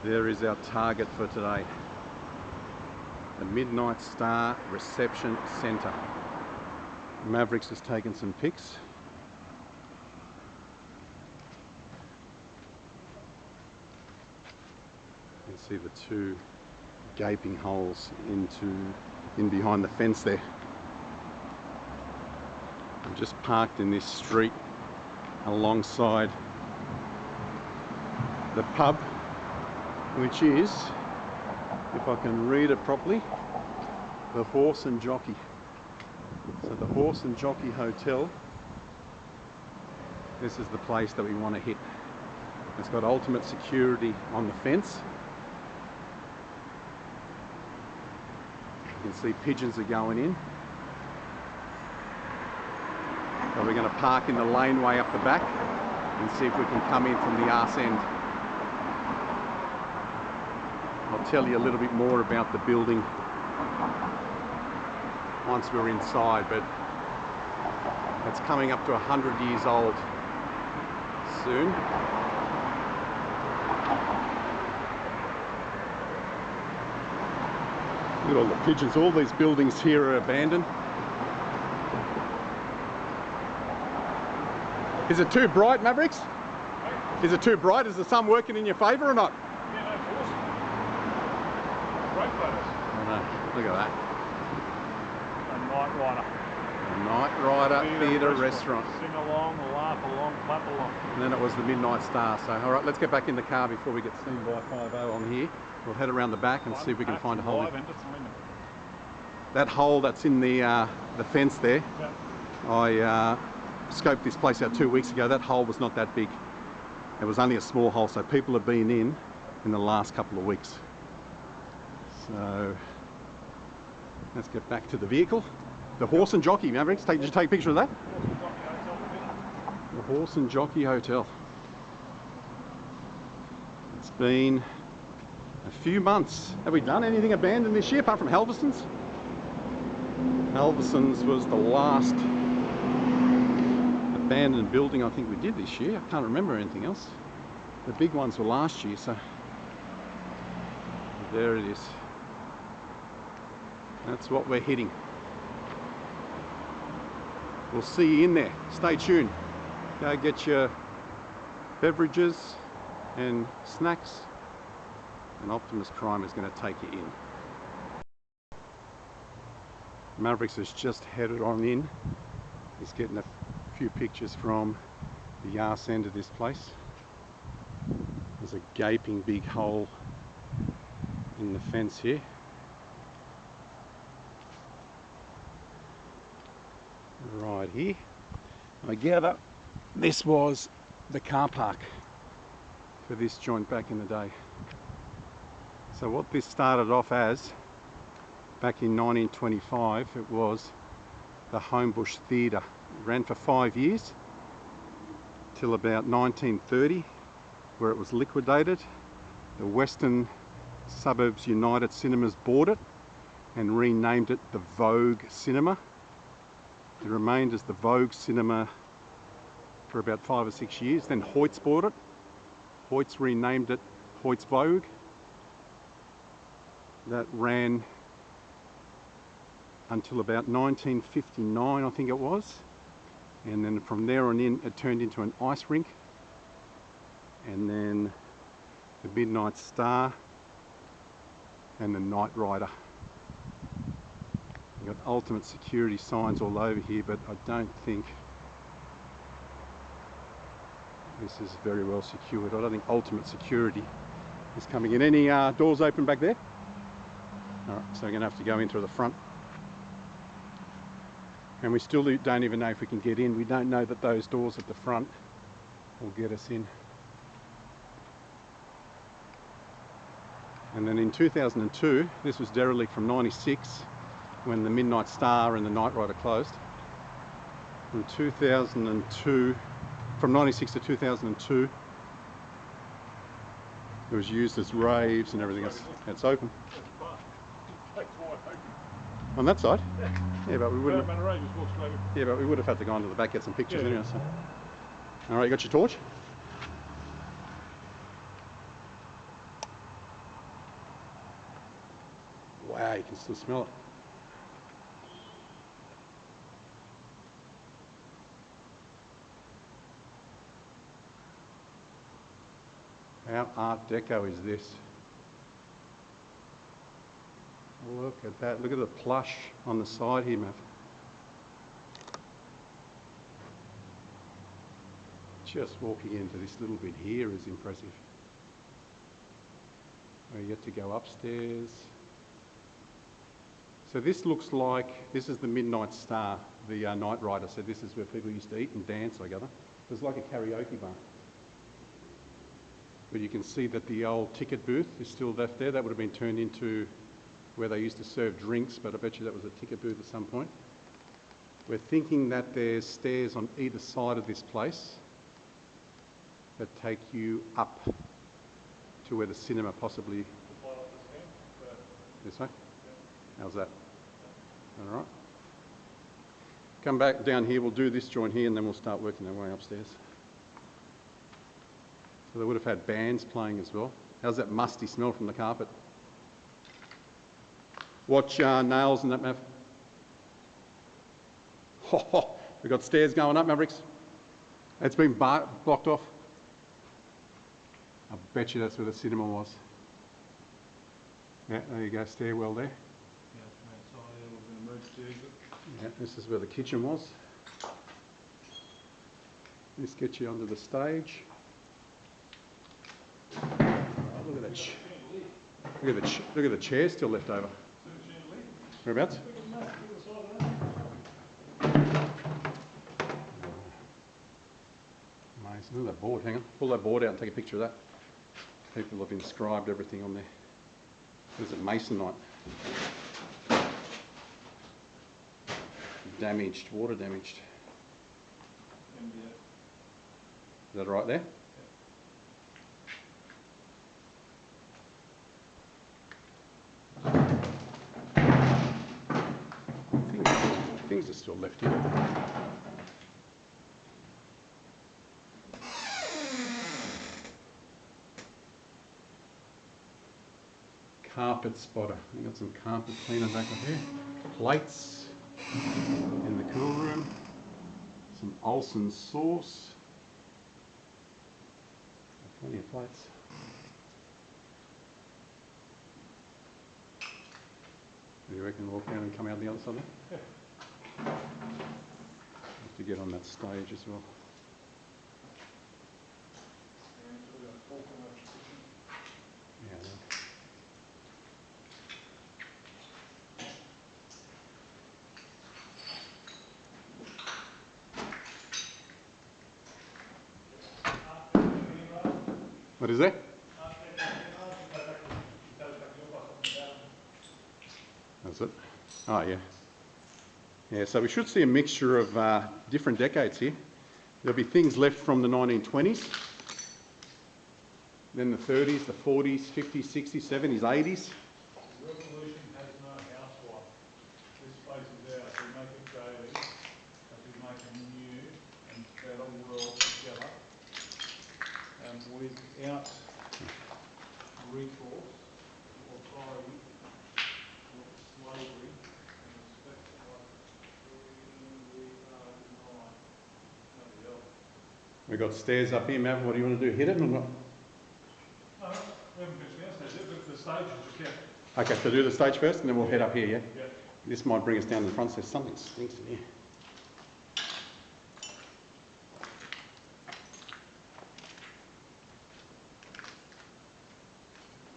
There is our target for today. The Midnight Star Reception Centre. Mavericks has taken some pics. You can see the two gaping holes in behind the fence there. I'm just parked in this street alongside the pub, which is, if I can read it properly, the Horse and Jockey. So the Horse and Jockey Hotel, this is the place that we want to hit. It's got ultimate security on the fence. You can see pigeons are going in. So we're going to park in the laneway up the back and see if we can come in from the arse end. I'll tell you a little bit more about the building once we're inside, but it's coming up to 100 years old soon. Look at all the pigeons. All these buildings here are abandoned. Is it too bright, Mavericks? Is it too bright? Is the sun working in your favour or not? Yeah, no, of course. Great photos. I know. Look at that. A Niterider. A Niterider Theatre Restaurant. Sing along, laugh along, clap along. And then it was the Midnight Star. So, all right, let's get back in the car before we get seen by 50 on here. We'll head around the back and see if we can find a hole. That hole that's in the fence there, yeah. I scoped this place out 2 weeks ago. That hole was not that big. It was only a small hole, so people have been in the last couple of weeks. So let's get back to the vehicle. The Horse and Jockey, Mavericks. Did you take a picture of that? The Horse and Jockey Hotel. It's been a few months. Have we done anything abandoned this year apart from Halverson's? Halverson's was the last abandoned building I think we did this year. I can't remember anything else. The big ones were last year, so there it is. That's what we're hitting. We'll see you in there. Stay tuned. Go get your beverages and snacks, and Optimus Prime is going to take you in. Mavericks has just headed on in. He's getting a few pictures from the arse end of this place. There's a gaping big hole in the fence here. Right here. I gather this was the car park for this joint back in the day. So what this started off as, back in 1925, it was the Homebush Theatre. It ran for 5 years, till about 1930, where it was liquidated. The Western Suburbs United Cinemas bought it and renamed it the Vogue Cinema. It remained as the Vogue Cinema for about 5 or 6 years. Then Hoyts bought it. Hoyts renamed it Hoyts Vogue. That ran until about 1959, I think it was. And then from there on in, it turned into an ice rink. And then the Midnight Star and the Niterider. You've got ultimate security signs all over here, but I don't think this is very well secured. I don't think ultimate security is coming in. Any doors open back there? All right, so we're going to have to go in through the front. And we still don't even know if we can get in. We don't know that those doors at the front will get us in. And then in 2002, this was derelict from 96, when the Midnight Star and the Niterider closed. From 2002, from 96 to 2002, it was used as raves and everything else. It's open. On that side? Yeah, but we wouldn't. Yeah, but we would have had to go into the back, get some pictures anyway. So. All right, you got your torch? Wow, you can still smell it. How Art Deco is this? Look at that. Look at the plush on the side here, Matt. Just walking into this little bit here is impressive. We get to go upstairs. So this looks like, this is the Midnight Star, the Niterider. So this is where people used to eat and dance, I gather. It's like a karaoke bar. But you can see that the old ticket booth is still left there. That would have been turned into where they used to serve drinks, but I bet you that was a ticket booth at some point. We're thinking that there's stairs on either side of this place that take you up to where the cinema possibly... This way? How's that? All right. Come back down here, we'll do this joint here and then we'll start working our way upstairs. So they would have had bands playing as well. How's that musty smell from the carpet? Watch nails and that, Mav. We've got stairs going up, Mavericks. It's been blocked off. I bet you that's where the cinema was. Yeah, there you go, stairwell there. Yeah, this is where the kitchen was. This gets you onto the stage. Oh, look at that! Look at the chair still left over. Whereabouts? Amazing. Look at that board. Hang on. Pull that board out and take a picture of that. People have inscribed everything on there. What is it? Masonite. Damaged. Water damaged. Is that right there? Things are still left here. Carpet spotter. We've got some carpet cleaner back up here. Plates in the cool room. Some Olsen sauce. Plenty of plates. Do you reckon walk down and come out the other side there? Yeah. Have to get on that stage as well. Yeah. What is that? That's it. Oh, yeah. Yeah, so we should see a mixture of different decades here. There'll be things left from the 1920s, then the 30s, the 40s, 50s, 60s, 70s, 80s. Revolution has no housewife. This space is ours. We make it daily as we make a new and better world together. Without recourse, authority, slavery, and respect for we are denied. Nobody else. We've got stairs up here, Matt. What do you want to do? Hit it or not? No, we haven't finished downstairs yet, but the stage is just yet. Okay, so do the stage first and then we'll head up here, yeah? Yeah. This might bring us down to the front, so something stinks in here.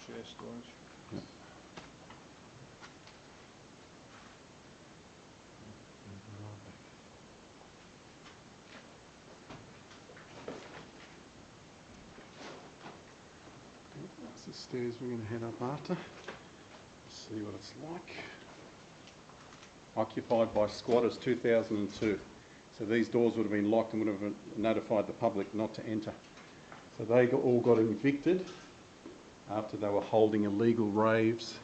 Chair storage. Yep. That's the stairs we're going to head up after. See what it's like. Occupied by squatters 2002. So these doors would have been locked and would have notified the public not to enter. So they all got evicted after they were holding illegal raves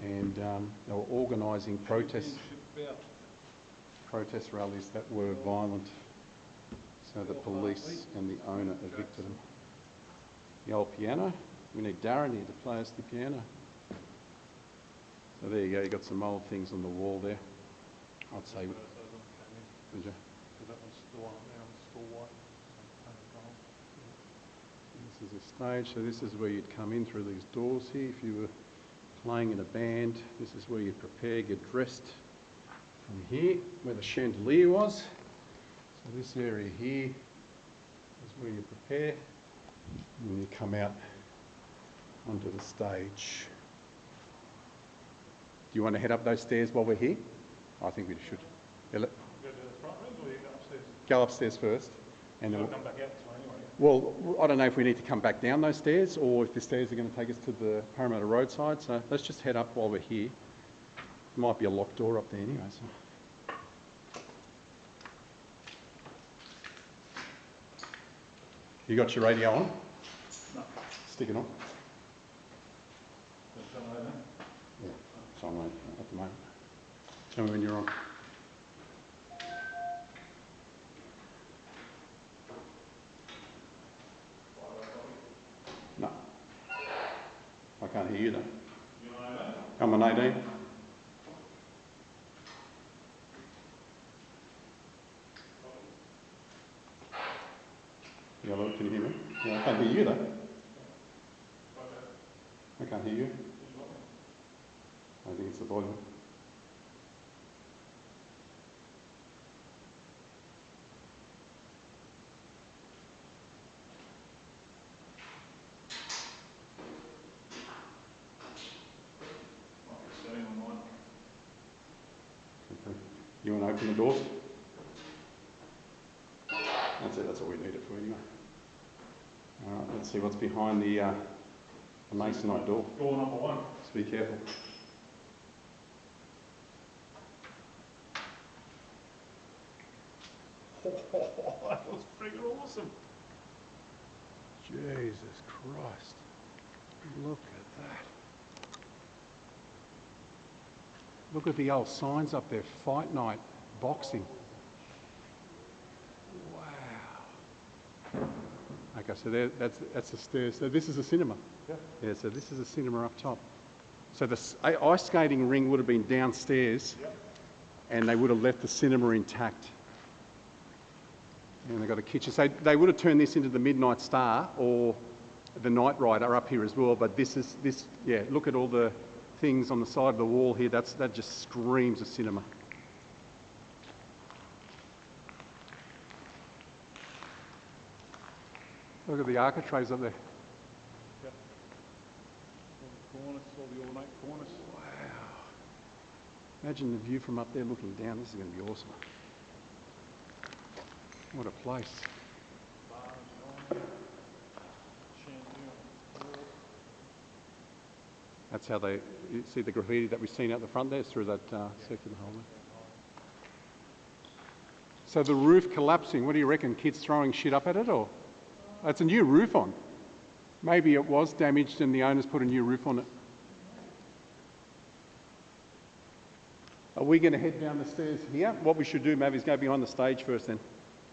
and they were organising protest rallies that were violent. So the police and the owner evicted them. The old piano. We need Darren here to play us the piano. So there you go, you got some old things on the wall there. I'd say, Did did you? that one's still up there, it's still white. This is a stage, so this is where you'd come in through these doors here. If you were playing in a band, this is where you'd prepare, get dressed. From here, where the chandelier was. So this area here is where you prepare, and then you come out onto the stage. Do you want to head up those stairs while we're here? I think we should. Go to the front room or you go upstairs? Go upstairs first, and then We'll come back out this way anyway. well, I don't know if we need to come back down those stairs or if the stairs are going to take us to the Parramatta roadside. So let's just head up while we're here. There might be a locked door up there anyway. So. You got your radio on? No. Stick it on. It's on over. Yeah, it's on right at the moment. Tell me when you're on. No. I can't hear you though. You on over? I'm on 18. Yeah, look, can you hear me? Yeah, I can't hear you though. I can't hear you. I think it's the volume. Okay. You want to open the doors? That's it, that's all we need it for anyway. Alright, let's see what's behind the masonite door. Door number one. Just be careful. That was freaking awesome. Jesus Christ. Look at that. Look at the old signs up there. Fight night, boxing. Wow. Okay, so there, that's the stairs. So this is a cinema. Yeah. Yeah, so this is a cinema up top. So the ice skating ring would have been downstairs, Yep. and they would have left the cinema intact. And they got a kitchen. So they would have turned this into the Midnight Star or the Niterider up here as well. But this, yeah, look at all the things on the side of the wall here. That just screams of cinema. Look at the architraves up there. Yep. All the corners, all the ornate corners. Wow. Imagine the view from up there looking down. This is going to be awesome. What a place. Bars on, chandelier on the wall. That's how you see the graffiti that we've seen out the front there, through that circular hole there. So the roof collapsing, what do you reckon? Kids throwing shit up at it, or? It's a new roof on. Maybe it was damaged and the owners put a new roof on it. Are we going to head down the stairs here? What we should do, Mav, is go behind the stage first then,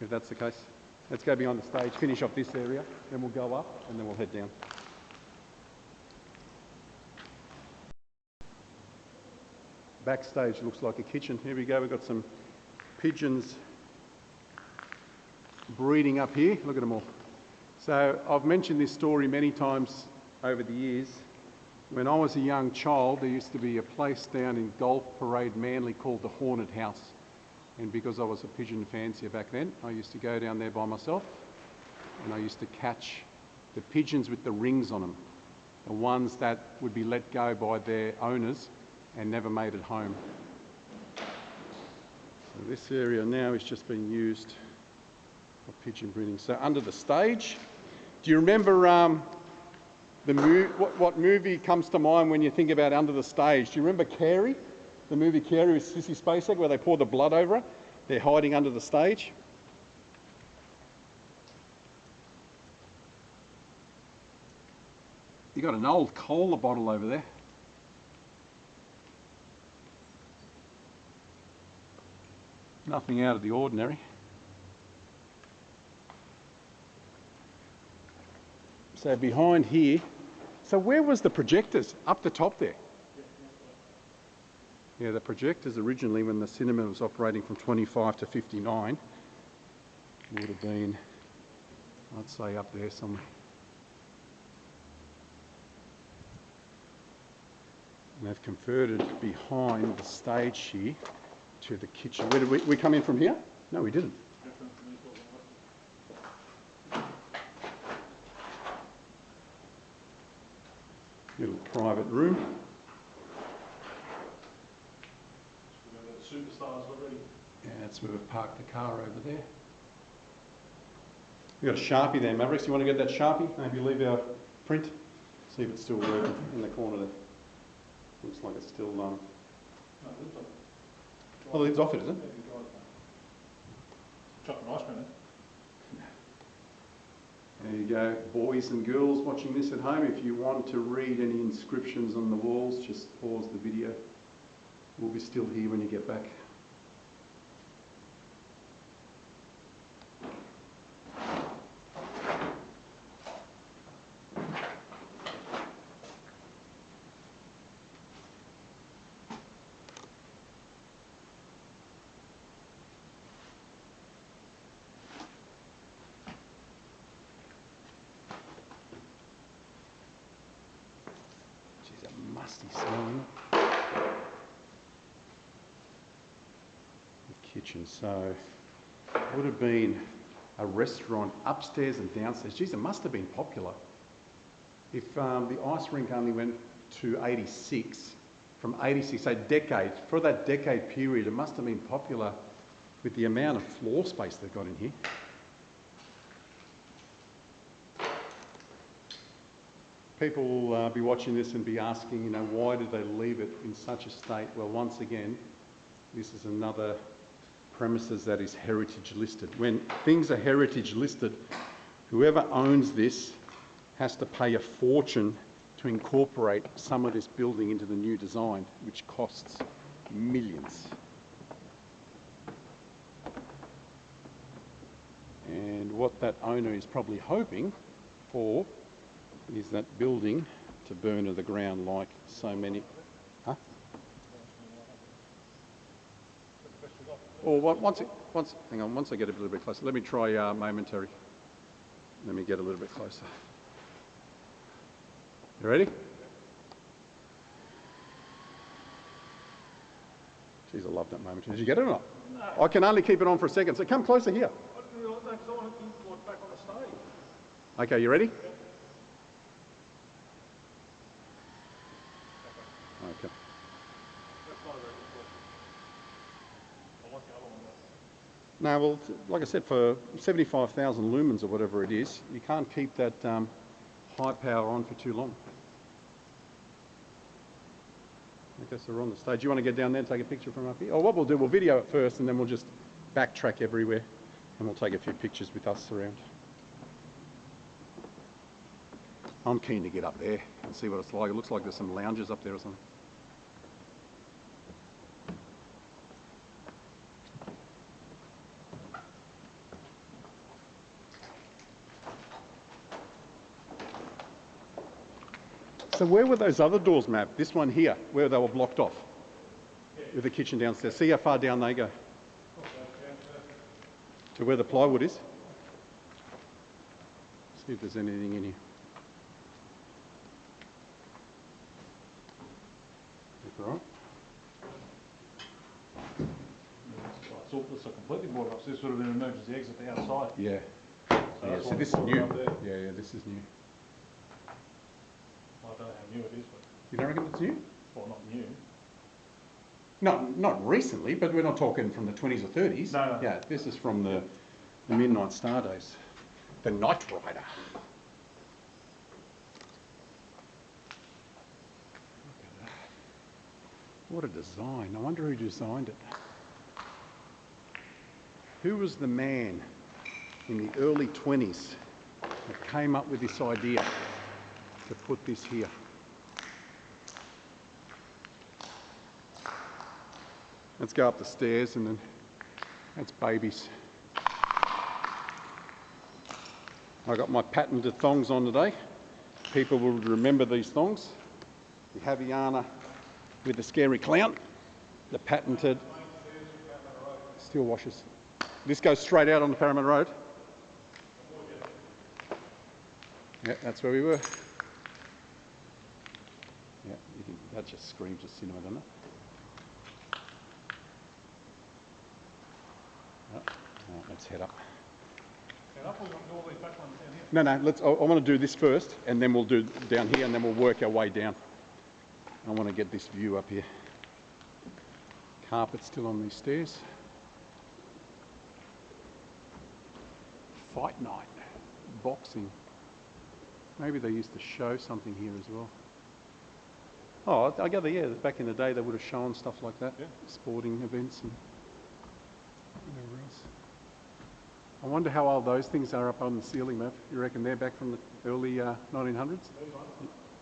if that's the case. Let's go behind the stage, finish off this area, then we'll go up and then we'll head down. Backstage looks like a kitchen. Here we go, we've got some pigeons breeding up here. Look at them all. So I've mentioned this story many times over the years. When I was a young child, there used to be a place down in Golf Parade, Manly, called the Haunted House. And because I was a pigeon fancier back then, I used to go down there by myself and I used to catch the pigeons with the rings on them, the ones that would be let go by their owners and never made it home. So this area now is just being used for pigeon breeding. So under the stage, do you remember what movie comes to mind when you think about under the stage? Do you remember Carrie? The movie Carrie with Sissy Spacek, where they pour the blood over her? They're hiding under the stage. You got an old cola bottle over there. Nothing out of the ordinary. So behind here, so where was the projectors? Up the top there? Yeah, the projectors originally, when the cinema was operating from 25 to 59, would have been, I'd say, up there somewhere. And they've converted behind the stage here to the kitchen. Where did we come in from here? No, we didn't. Little private room. Superstars already. Yeah, that's where we've parked the car over there. We've got a Sharpie there, Mavericks. You want to get that Sharpie? Maybe leave our print. See if it's still working in the corner there. Looks like it's still No, lid's off. Oh, the lid's off it, is it? Chocolate ice cream, There you go, boys and girls watching this at home. If you want to read any inscriptions on the walls, just pause the video. We'll be still here when you get back. Geez, a musty smell, isn't it? Kitchen, so it would have been a restaurant upstairs and downstairs. Geez, it must have been popular. If the ice rink only went to 86, from 86, a decade, for that decade period, it must have been popular with the amount of floor space they've got in here. People will be watching this and be asking, you know, why did they leave it in such a state? Well, once again, this is another premises that is heritage listed. When things are heritage listed, whoever owns this has to pay a fortune to incorporate some of this building into the new design, which costs millions. And what that owner is probably hoping for is that building to burn to the ground like so many. Huh? Or once I get a little bit closer, let me try momentary. Let me get a little bit closer. You ready? Jeez, I love that momentary. Did you get it or not? No. I can only keep it on for a second, so come closer here. I didn't realise that because I want to keep back on the stage. Okay, you ready? Yeah. Okay. That's not a very good question. I want the other one though. No, well, like I said, for 75,000 lumens or whatever it is, you can't keep that high power on for too long. Okay, so we're on the stage. You want to get down there and take a picture from up here? Or what we'll do, we'll video it first and then we'll just backtrack everywhere and we'll take a few pictures with us around. I'm keen to get up there and see what it's like. It looks like there's some lounges up there or something. So where were those other doors mapped? This one here, where they were blocked off, with the kitchen downstairs. See how far down they go? To where the plywood is. See if there's anything in here. That's all right. It's a completely boarded up. So this would have been an emergency exit outside. Yeah. So this is new. Yeah, this is new. I don't know how new it is, but... You don't reckon it's new? Well, not new. No, not recently, but we're not talking from the 20s or 30s. No. Yeah, this is from the Midnight Star days. The Niterider. What a design. I wonder who designed it. Who was the man in the early 20s that came up with this idea to put this here? Let's go up the stairs and then that's babies. I got my patented thongs on today. People will remember these thongs. The Havaiana with the scary clown. the patented steel washers. This goes straight out on the Parramatta Road. Yeah, that's where we were. Yeah, that just screams of cinema, doesn't it? Right, let's head up. Head up, or you want to do all these back ones down here? No, I want to do this first, and then we'll do down here, and then we'll work our way down. I want to get this view up here. Carpet still on these stairs. Fight night, boxing. Maybe they used to show something here as well. Oh, I gather, yeah, back in the day they would have shown stuff like that, yeah. Sporting events and whatever else. I wonder how old those things are up on the ceiling, Mav. You reckon they're back from the early 1900s?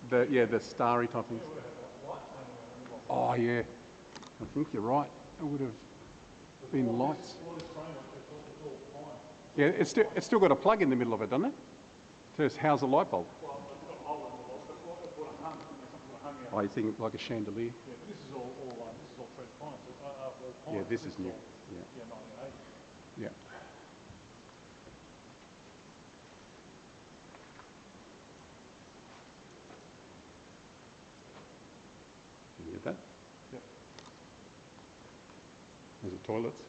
The starry type things. Oh yeah, I think you're right. It would have been lights. Yeah, it's still got a plug in the middle of it, doesn't it? To house a light bulb. Oh, you think like a chandelier? Yeah, but this is all fresh pine. So yeah, this is new. Yeah. Yeah, 1980. Yeah. Can you get that? Yep. There's the toilets.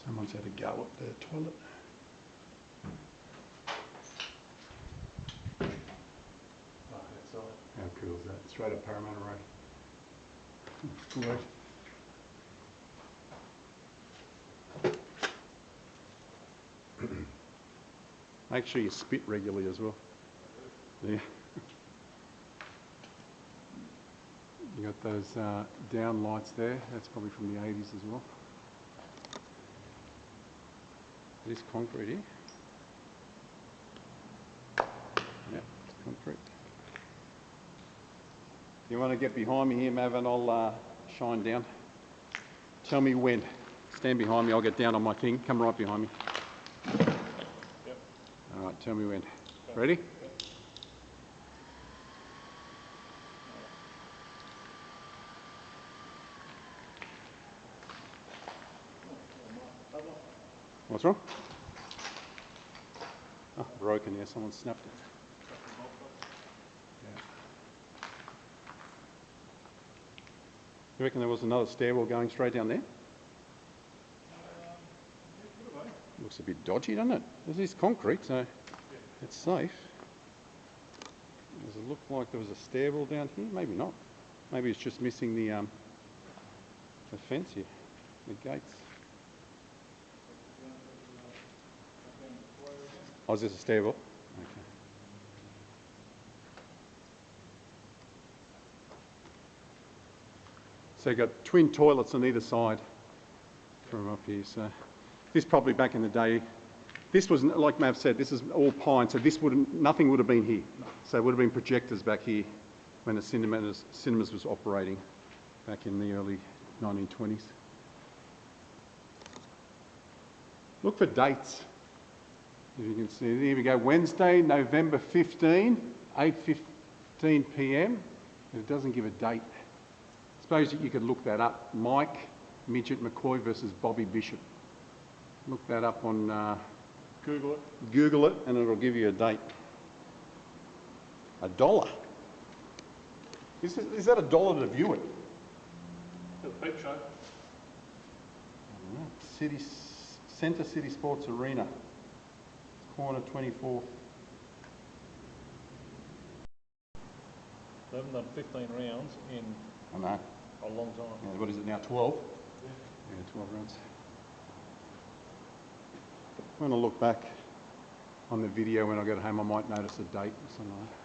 Someone's had a go at the toilet. Oh, that's all. How cool is that? Straight up Parramatta Road. Great. Make sure you spit regularly as well. Yeah. You got those down lights there. That's probably from the 80s as well. It is concrete here. Yeah, it's concrete. You want to get behind me here, Mav, and I'll shine down. Tell me when. Stand behind me, I'll get down on my thing. Come right behind me. Yep. All right, tell me when. Ready? Yep. What's wrong? Oh, broken, yeah, someone snapped it. Yeah. You reckon there was another stairwell going straight down there? Looks a bit dodgy, doesn't it? This is concrete, so it's safe. Does it look like there was a stairwell down here? Maybe not. Maybe it's just missing the fence here, the gates. Oh, is this a stairwell? Okay. So you've got twin toilets on either side from up here. So this probably back in the day, this was, like Mav said, this is all pine, so this nothing would have been here. So it would have been projectors back here when the cinemas was operating back in the early 1920s. Look for dates. If you can see, here we go, Wednesday, November 15, 8:15 p.m. It doesn't give a date. I suppose you could look that up. Mike Midget McCoy versus Bobby Bishop. Look that up on Google it. Google it, and it'll give you a date. $1. Is that $1 to view it? The peep show. Centre City Sports Arena. Corner 24th. They haven't done 15 rounds in I know. a long time. Yeah, what is it now, 12? Yeah, 12 rounds. When I look back on the video when I get home, I might notice a date or something like that.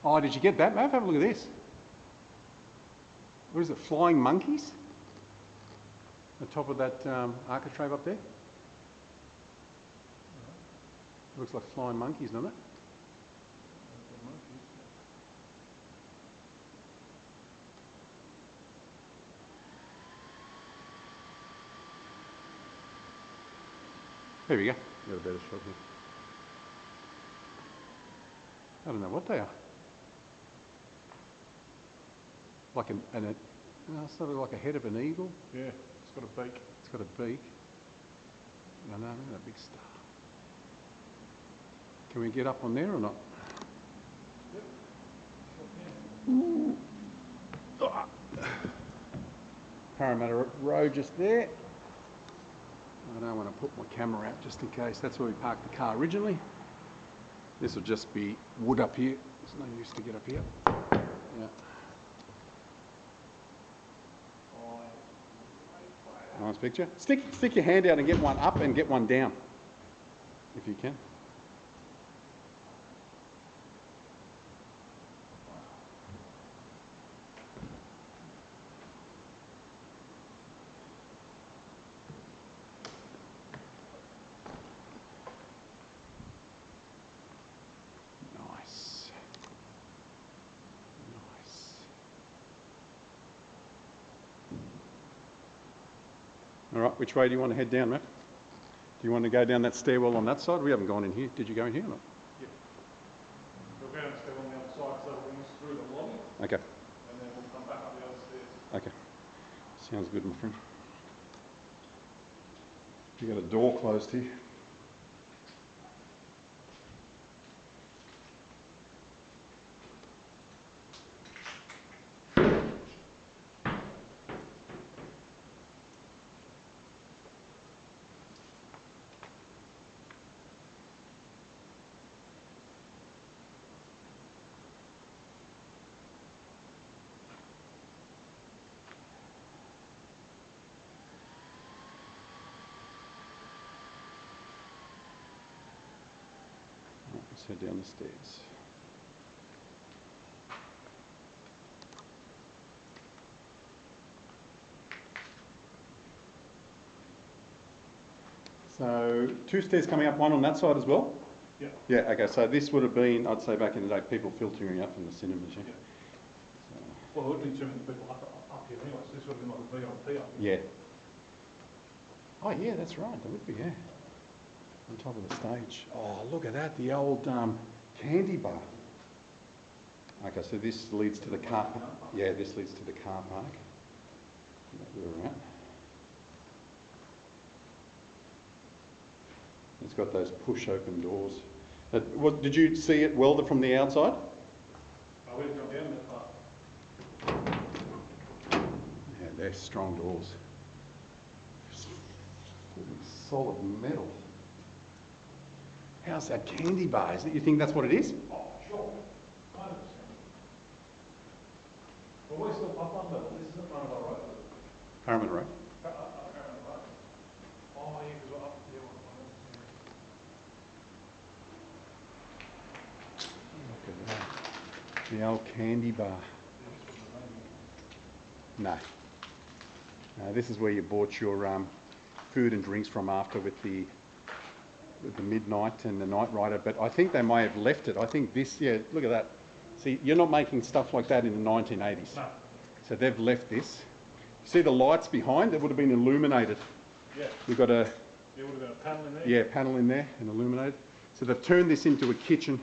Oh, did you get that, Mav? Have a look at this. What is it, flying monkeys? The top of that architrave up there? Looks like flying monkeys, doesn't it? There we go. Got a better shot here. I don't know what they are. Like no, it's not like a head of an eagle. Yeah, it's got a beak. It's got a beak. No, look at that big star. Can we get up on there or not? Yep. Sure can. Oh. Parramatta Road just there. I don't want to put my camera out just in case. That's where we parked the car originally. This will just be wood up here. There's no use to get up here. Yeah. Nice picture. Stick your hand out and get one up and get one down, if you can. Nice. Nice. All right, which way do you want to head down, Matt? Do you want to go down that stairwell on that side? We haven't gone in here. Did you go in here or not? Yeah. We'll go down the stairwell on the other side, so we'll bring us through the lobby. Okay. And then we'll come back up the other stairs. Okay. Sounds good, my friend. You got a door closed here. Let's head down the stairs. So 2 stairs coming up, one on that side as well? Yeah. Yeah, okay, so this would have been, I'd say back in the day, people filtering up from the cinemas, yeah? Yeah. So, Well, there would have been too many people up here anyway, so this would have been like a VIP up here. yeah. Oh yeah, that's right, there would be, yeah. On top of the stage. Oh, look at that, the old candy bar. Okay, so this leads to the car park. Yeah, this leads to the car park. We're at. It's got those push open doors. What, did you see it welded from the outside? I would have gone down that far. Yeah, they're strong doors. Solid metal. How's that candy bar? Is it, you think that's what it is? Oh, sure. 100%. Well, we're still up on level. This isn't Parramatta Road. Parramatta Road. Parramatta Road. Oh, yeah, because we're up there. Look at that. The old candy bar. No. No, this is where you bought your food and drinks from after with the Midnight and the Niterider, but I think they may have left it. I think this, yeah, look at that. See, you're not making stuff like that in the 1980s. No. So they've left this. See the lights behind? They would have been illuminated. Yeah. We've got a... There would have been a panel in there? Yeah, panel in there and illuminated. So they've turned this into a kitchen.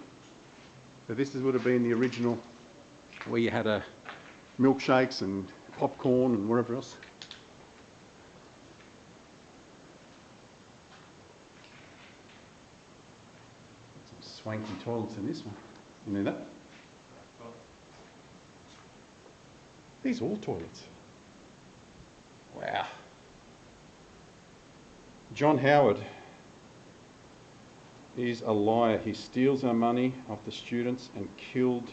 So this would have been the original where you had milkshakes and popcorn and whatever else. Some swanky toilets in this one. You know that? Oh. These are all toilets. Wow. John Howard is a liar. He steals our money off the students and killed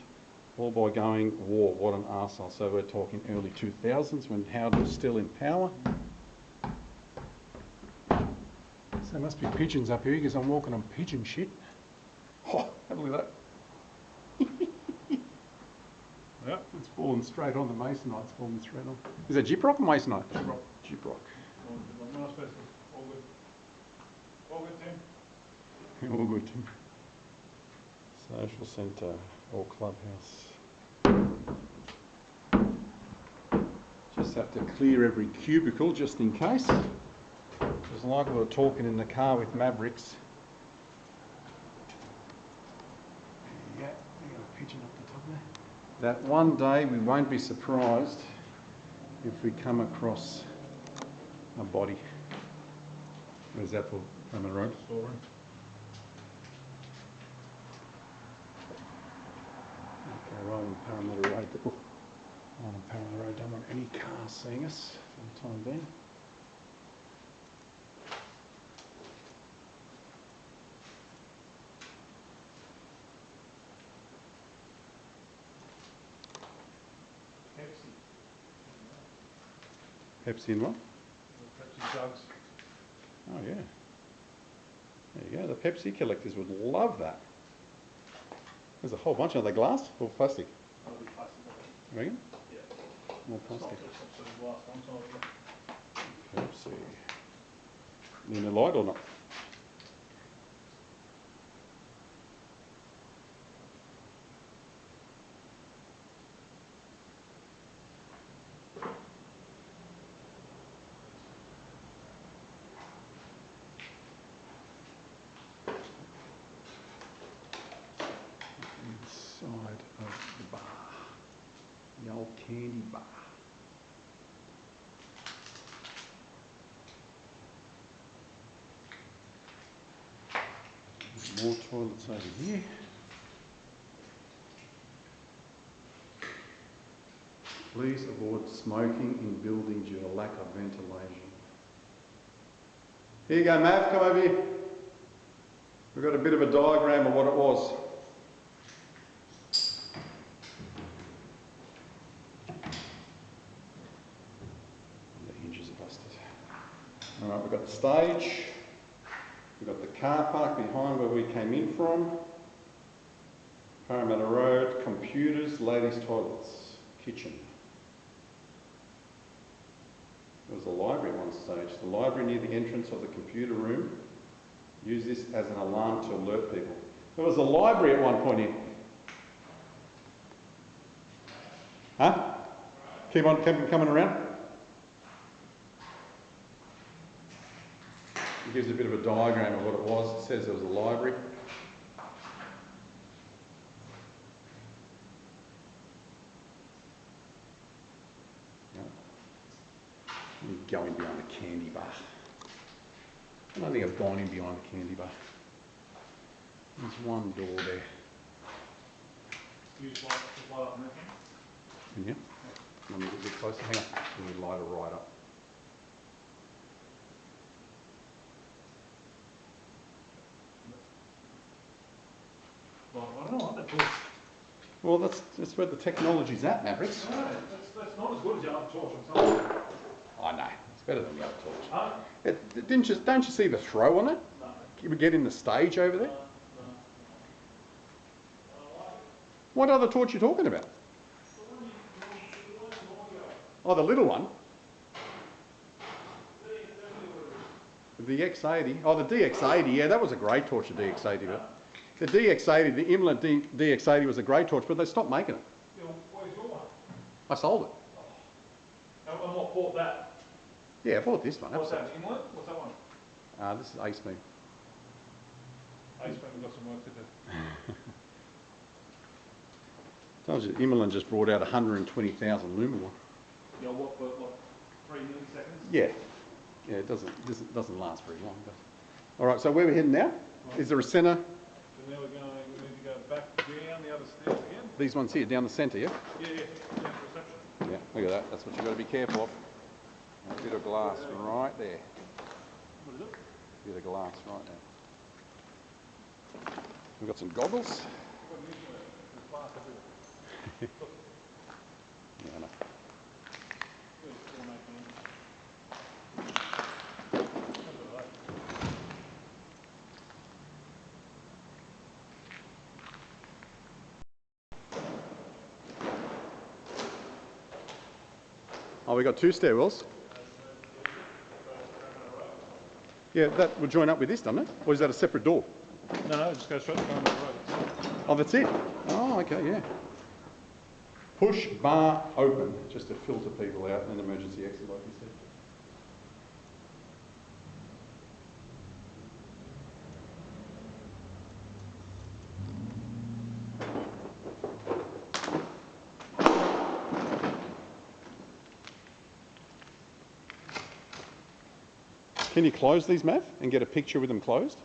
all by going war. What an arsehole. So we're talking early 2000s when Howard was still in power. So there must be pigeons up here because I'm walking on pigeon shit. Oh, have a look at that. Yep. It's falling straight on the masonite. It's falling straight on. Is that gyprock or masonite? Gyprock. Gyprock. No special. All good. All good, Tim. All good, Tim. Social centre or clubhouse. Just have to clear every cubicle just in case. Because Because like we were talking in the car with Mavericks. Yeah, you got a pigeon up the top there. That one day we won't be surprised if we come across a body. Where's that for? Parramatta Road? Storeroom. Okay, right on Parramatta Road. Oh, right on Parramatta Road, don't want any cars seeing us for the time being. Pepsi in what? Pepsi jugs. Oh yeah. There you go. The Pepsi collectors would love that. There's a whole bunch of the glass or plastic. That'll be plastic, I think. You reckon? Yeah. More plastic. It's not sort of glass one, so Pepsi. In the light or not? Inside of the bar. The old candy bar. More toilets over here. Please avoid smoking in buildings due to lack of ventilation. Here you go, Mav, come over here. We've got a bit of a diagram of what it was. The hinges are busted. All right, we've got the stage. We've got the car park behind where we came in from. Parramatta Road, computers, ladies' toilets, kitchen. There was a library at one stage. The library near the entrance of the computer room. Use this as an alarm to alert people. There was a library at one point here. Huh? Keep on coming around. It gives a bit of a diagram of what it was. It says there was a library. I'm going behind the candy bar. I don't think I've gone in behind the candy bar. There's one door there. use light to light up and everything. Yeah. Let me get a bit closer. Hang on. Let me light it right up. Well, I don't know what that torch. Well, that's where the technology's at, Mavericks. No, that's not as good as the other torch on something. I know. It's better than the other torch. Huh? Don't you see the throw on it? No. You would get in the stage over there. No. What other torch are you talking about? Oh, the little one? The DX80. Oh, the DX80. Yeah, that was a great torch, the DX80. But the DX80, the Imler DX80 was a great torch, but they stopped making it. Yeah, where's your one? I sold it. And what bought that? Yeah, I bought this one. What's Absolutely. that, inlet? What's that one? This is Ace Beam. Ace Beam, we've got some work to do. Told you, Immerlin just brought out 120,000 lumen one. Yeah, what, 3 milliseconds? Yeah. Yeah, it doesn't last very long. But. All right, so where are we heading now? Right. Is there a centre? So now we need to go back down the other stairs again. These ones here, down the centre, yeah? Yeah, down to reception. Yeah, look at that. That's what you've got to be careful of. A bit of glass right there. What is it? A bit of glass right there. We've got some goggles. There's glass everywhere. Yeah, I know. Oh, we got 2 stairwells. Yeah, that would join up with this, doesn't it? Or is that a separate door? No, just go straight to Parramatta Road. Oh, that's it? Oh, okay, yeah. Push bar open, just to filter people out and emergency exit, like you said. Can you close these, Matt, and get a picture with them closed?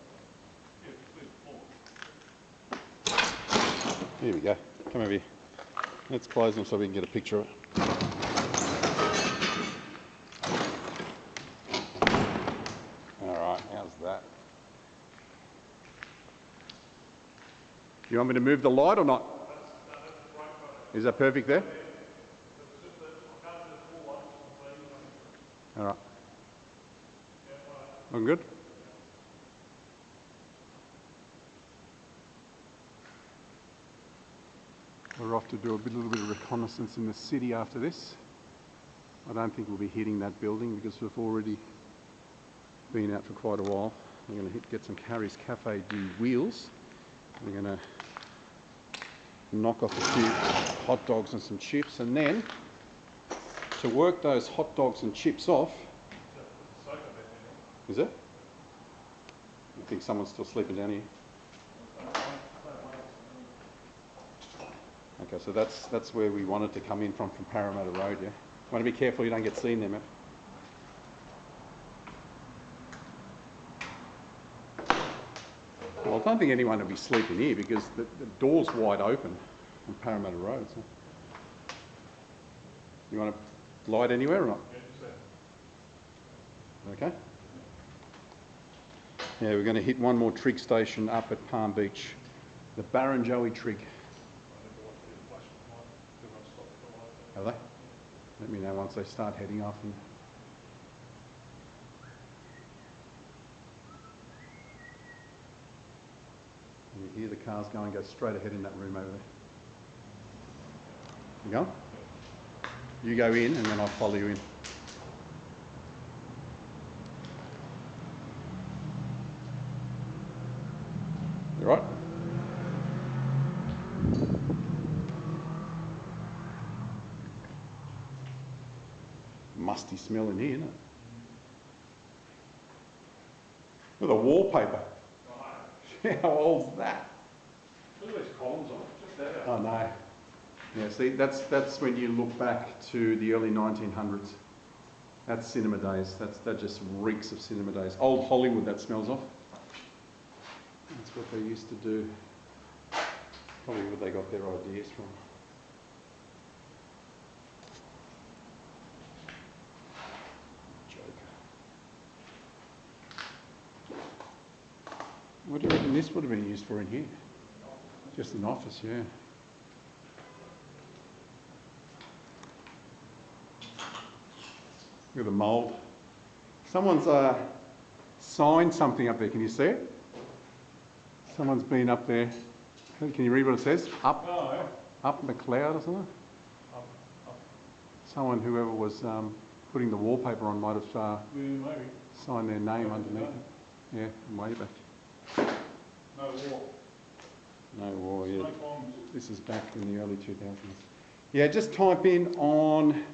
Here we go. Come over here. Let's close them so we can get a picture of it. Alright, how's that? You want me to move the light or not? Is that perfect there? Alright. Looking good? We're off to do a little bit of reconnaissance in the city after this. I don't think we'll be hitting that building because we've already been out for quite a while. We're going to get some Carrie's Cafe do wheels. We're going to knock off a few hot dogs and some chips, and then to work those hot dogs and chips off. Is it? I think someone's still sleeping down here. Okay, so that's where we wanted to come in from Parramatta Road, yeah? You want to be careful you don't get seen there, mate. Well, I don't think anyone will be sleeping here because the door's wide open on Parramatta Road. So. You want to light anywhere or not? Okay. Yeah, we're going to hit one more trig station up at Palm Beach, the Barrenjoey trig. Are they? Let me know once they start heading off. And you hear the cars going, go straight ahead in that room over there. You going? You go in and then I'll follow you in. You right? Musty smell in here, isn't it? Look at the wallpaper. How old's that? Look at these columns on it, just there. Oh no. Yeah, see, that's when you look back to the early 1900s. That's cinema days. That just reeks of cinema days. Old Hollywood, that smells of. That's what they used to do. Probably where they got their ideas from. What do you reckon this would have been used for in here? Just an office, yeah. Look at the mould. Someone's signed something up there. Can you see it? Someone's been up there. Can you read what it says? Up, Oh, yeah. up in the cloud or something? Up. Someone, whoever was putting the wallpaper on, might have Maybe. signed their name underneath it. Yeah, way back. No war. No war, yeah. No bombs. This is back in the early 2000s. Yeah, just type in on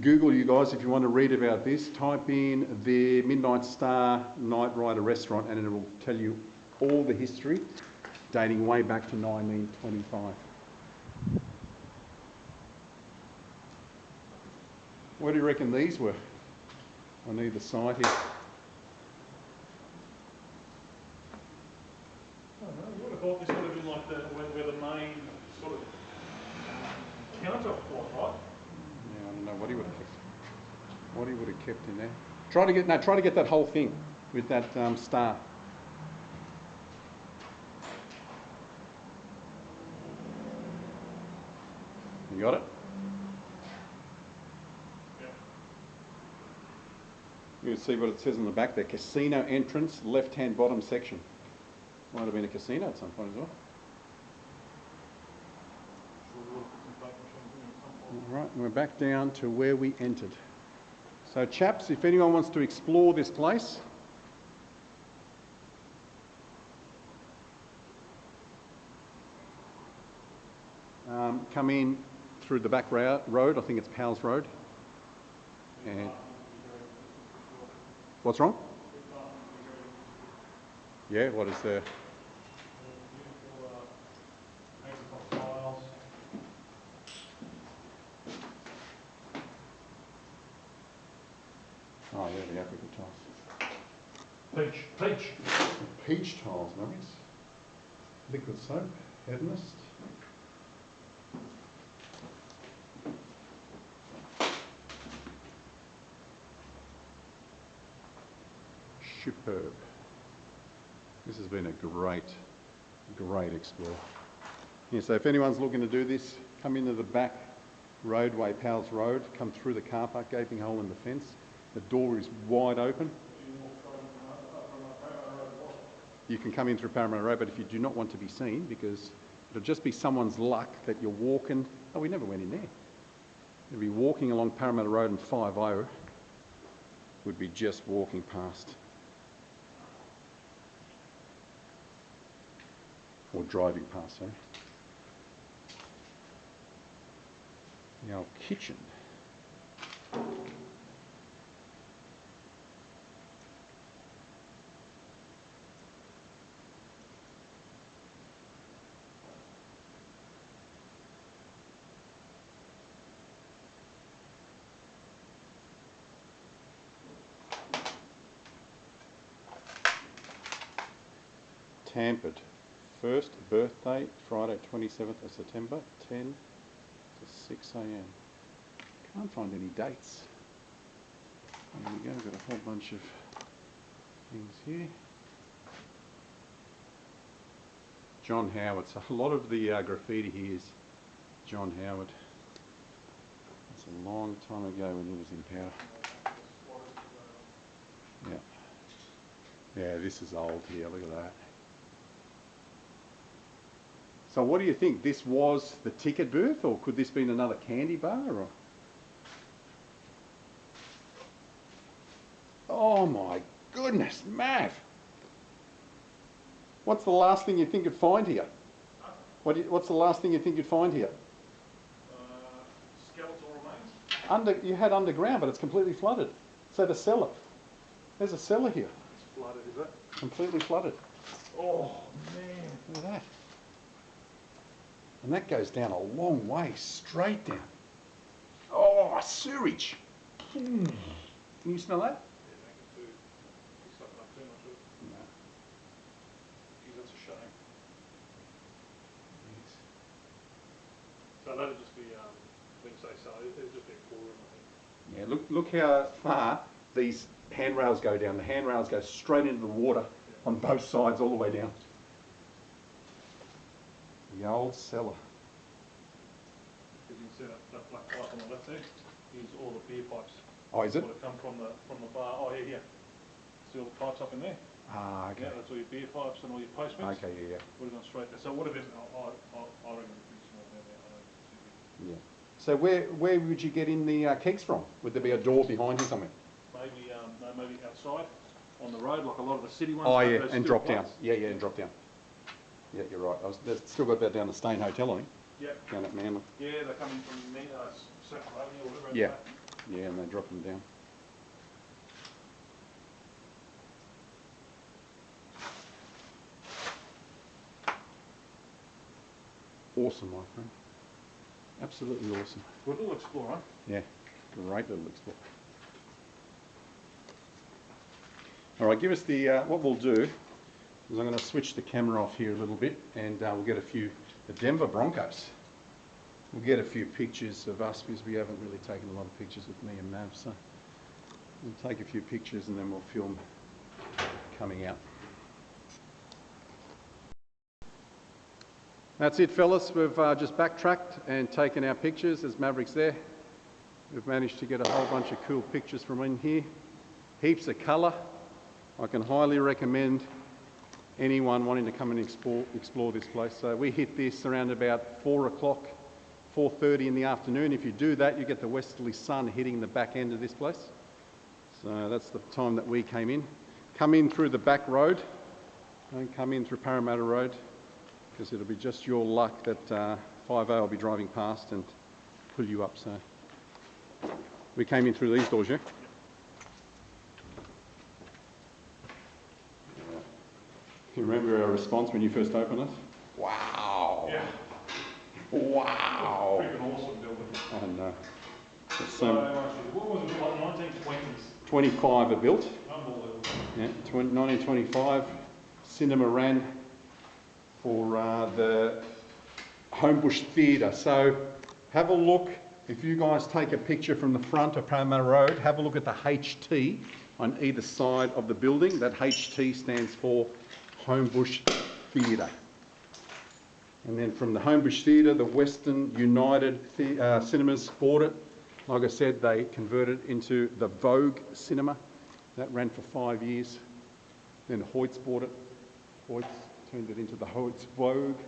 Google, you guys, if you want to read about this, type in the Midnight Star Niterider restaurant and it will tell you all the history dating way back to 1925. What do you reckon these were on either side here? I don't know, you would have thought this would have been like where the main sort of counter was, right? Yeah, I don't know what he would have kept. What he would have kept in there. Try to get that whole thing with that star. You got it? Yeah. You can see what it says on the back there. Casino entrance, left-hand bottom section. Might have been a casino at some point as well. All right, we're back down to where we entered. So chaps, if anyone wants to explore this place, come in through the back road. I think it's Powell's Road. And what's wrong? Yeah, what is there? Oh yeah, the apricot tiles. Peach. Peach tiles, nice. Liquid soap, hedonist. Superb. This has been a great explore. Yeah, so if anyone's looking to do this, come into the back roadway, Powell's Road, come through the car park, gaping hole in the fence. The door is wide open. You can come in through Parramatta Road, but if you do not want to be seen, because it'll just be someone's luck that you're walking. Oh, we never went in there. You'll be walking along Parramatta Road and 50 would be just walking past. Or driving past, sorry. The old kitchen. Tampered. First birthday, Friday 27th of September, 10 to 6 a.m. Can't find any dates. There we go, we've got a whole bunch of things here. John Howard. So a lot of the graffiti here is John Howard. It's a long time ago when he was in power. Yeah. Yeah, this is old here, look at that. So what do you think? This was the ticket booth, or could this be another candy bar? Or? Oh my goodness, Mav! What's the last thing you think you'd find here? What's the last thing you think you'd find here? Skeletal remains. You had underground, but it's completely flooded. So the cellar. There's a cellar here. It's flooded, is it? Completely flooded. Oh man! Look at that. And that goes down a long way, straight down. Oh, sewage. Can you smell that? Yeah, make it too. He's sucking up too much of it. No. Geez, that's a shame. Yes. So that'd just be, when you say so, it'd just be a pool room, I think. Yeah, look how far these handrails go down. The handrails go straight into the water on both sides, all the way down. The old cellar. Because you can see that black pipe on the left there is all the beer pipes. Oh, is it? Would have come from the bar. Oh, yeah. See all the pipes up in there? Ah, okay. Yeah, that's all your beer pipes and all your postments. Okay, yeah. Would have gone straight there. So it would have been, I reckon it's pretty small down there. I don't think it's too big. Yeah. So where would you get in the kegs from? Would there be a door behind you somewhere? Maybe, no, maybe outside on the road, like a lot of the city ones. Oh, have yeah, those and steel drop down. plates. Yeah, and drop down. Yeah, you're right. They've still got that down the Stain Hotel, I think. Yeah. Down at Manly. Yeah, they're coming from Strathfield or whatever. Yeah. Yeah, and they drop them down. Awesome, my friend. Absolutely awesome. Good little explorer. Yeah, great little explore. All right, give us the, what we'll do is I'm going to switch the camera off here a little bit, and we'll get the Denver Broncos. We'll get a few pictures of us, because we haven't really taken a lot of pictures with me and Mav, so we'll take a few pictures and then we'll film coming out. That's it, fellas. We've just backtracked and taken our pictures. There's Mavericks there. We've managed to get a whole bunch of cool pictures from in here. Heaps of colour. I can highly recommend anyone wanting to come and explore this place. So we hit this around about 4 o'clock, 4:30 in the afternoon. If you do that, you get the westerly sun hitting the back end of this place. So that's the time that we came in. Come in through the back road. Don't come in through Parramatta Road, because it'll be just your luck that 5A will be driving past and pull you up. So we came in through these doors, yeah? You remember our response when you first opened it? Wow! Yeah. Wow! Freaking awesome building. I know. So what was it, like 1920s? 25 are built. Unbelievable. Yeah, 1925, cinema ran for the Homebush Theatre. So have a look, if you guys take a picture from the front of Parramatta Road, have a look at the HT on either side of the building. That HT stands for Homebush Theatre. And then from the Homebush Theatre, the Western United Cinemas bought it. Like I said, they converted into the Vogue cinema. That ran for 5 years. Then Hoyts bought it. Hoyts turned it into the Hoyts Vogue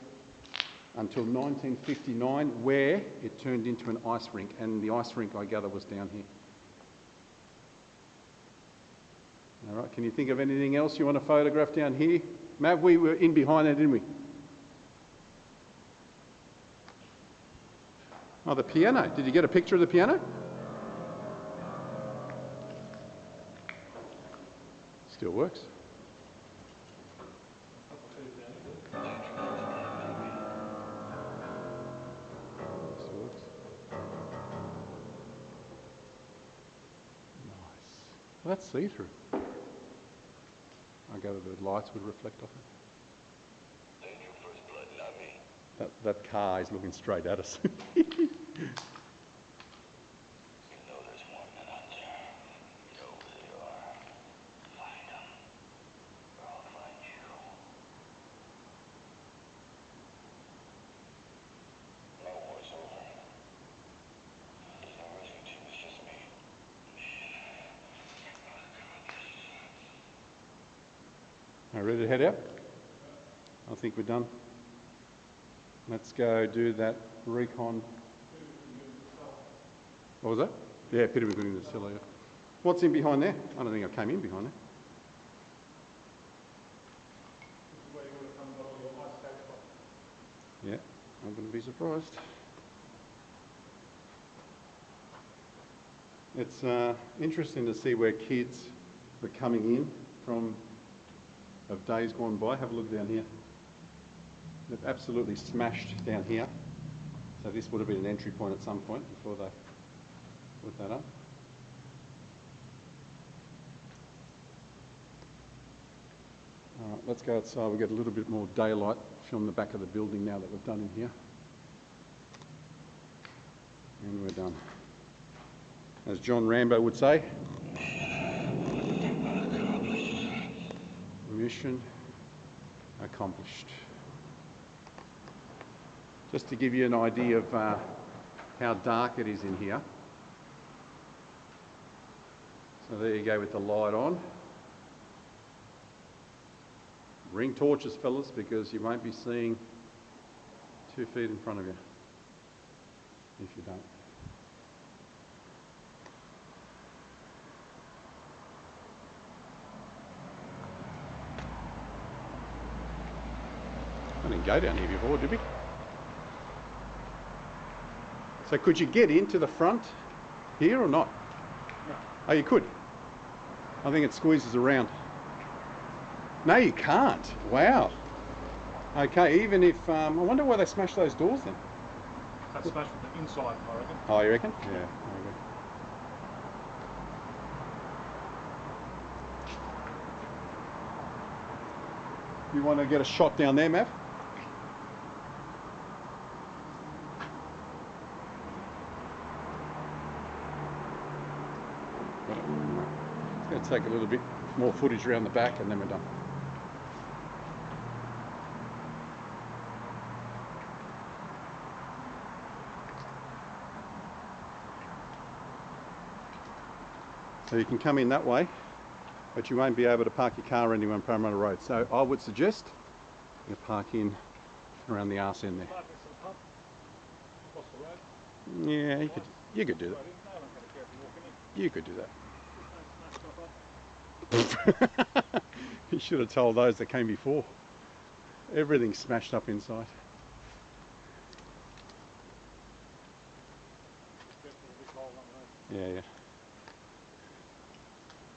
until 1959, where it turned into an ice rink. And the ice rink, I gather, was down here. All right, can you think of anything else you want to photograph down here? Matt, we were in behind there, didn't we? Oh, the piano. Did you get a picture of the piano? Still works. Still works. Nice. Well, that's see-through. I gather the lights would reflect off it. That car is looking straight at us. Are we ready to head out? I think we're done. Let's go do that recon. What was that? Yeah, Peter was in the cellar. Yeah. What's in behind there? I don't think I came in behind there. Yeah, I wouldn't be surprised. It's interesting to see where kids were coming in from of days gone by. Have a look down here. They've absolutely smashed down here. So this would have been an entry point at some point before they put that up. All right, let's go outside. We'll get a little bit more daylight, film the back of the building now that we've done in here. And we're done. As John Rambo would say, mission accomplished. Just to give you an idea of how dark it is in here. So there you go with the light on. Bring torches, fellas, because you won't be seeing 2 feet in front of you if you don't. I didn't go down here before, did we? So could you get into the front here or not? No. Oh, you could. I think it squeezes around. No, you can't. Wow. Okay, even if... I wonder why they smashed those doors then. That's smashed from the inside, I reckon. Oh, you reckon? Yeah, I agree. You want to get a shot down there, Mav? It's going to take a little bit more footage around the back and then we're done. So you can come in that way, but you won't be able to park your car anywhere on Parramatta Road. So I would suggest you park in around the arse end there. Yeah, you could do that. You could do that. You should have told those that came before. Everything's smashed up inside. Yeah, yeah.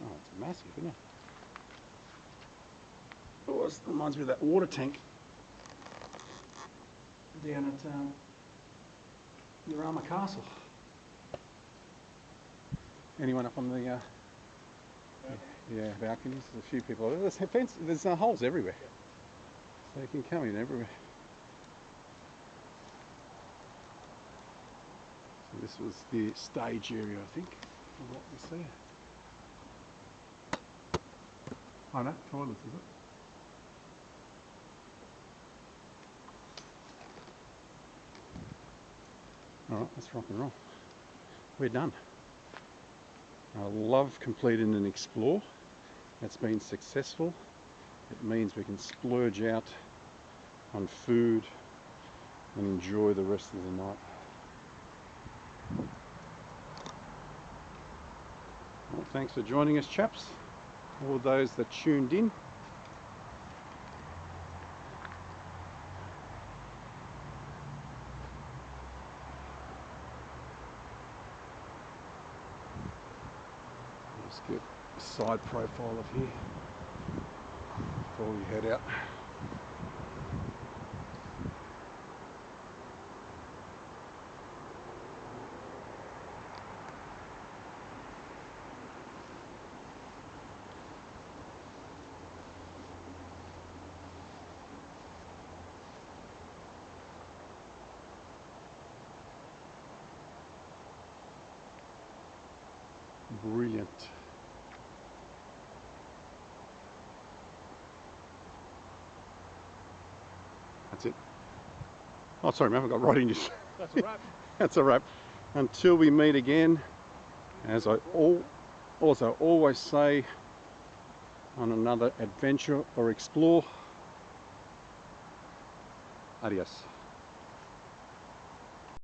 Oh, it's massive, isn't it? Oh, it reminds me of that water tank down at Urama Castle. Anyone up on the yeah, balconies? There's a few people. There's holes everywhere, so you can come in everywhere. So this was the stage area, I think, of what we see. Oh no, toilets, is it? Alright, let's rock and roll. We're done. I love completing an explore. It's been successful. It means we can splurge out on food and enjoy the rest of the night. Well, thanks for joining us, chaps. All those that tuned in. Let's get a side profile of here before we head out. Brilliant. That's it. Oh, sorry, man, I got right in you. That's a wrap. That's a wrap. Until we meet again, as I also always say, on another adventure or explore. Adios.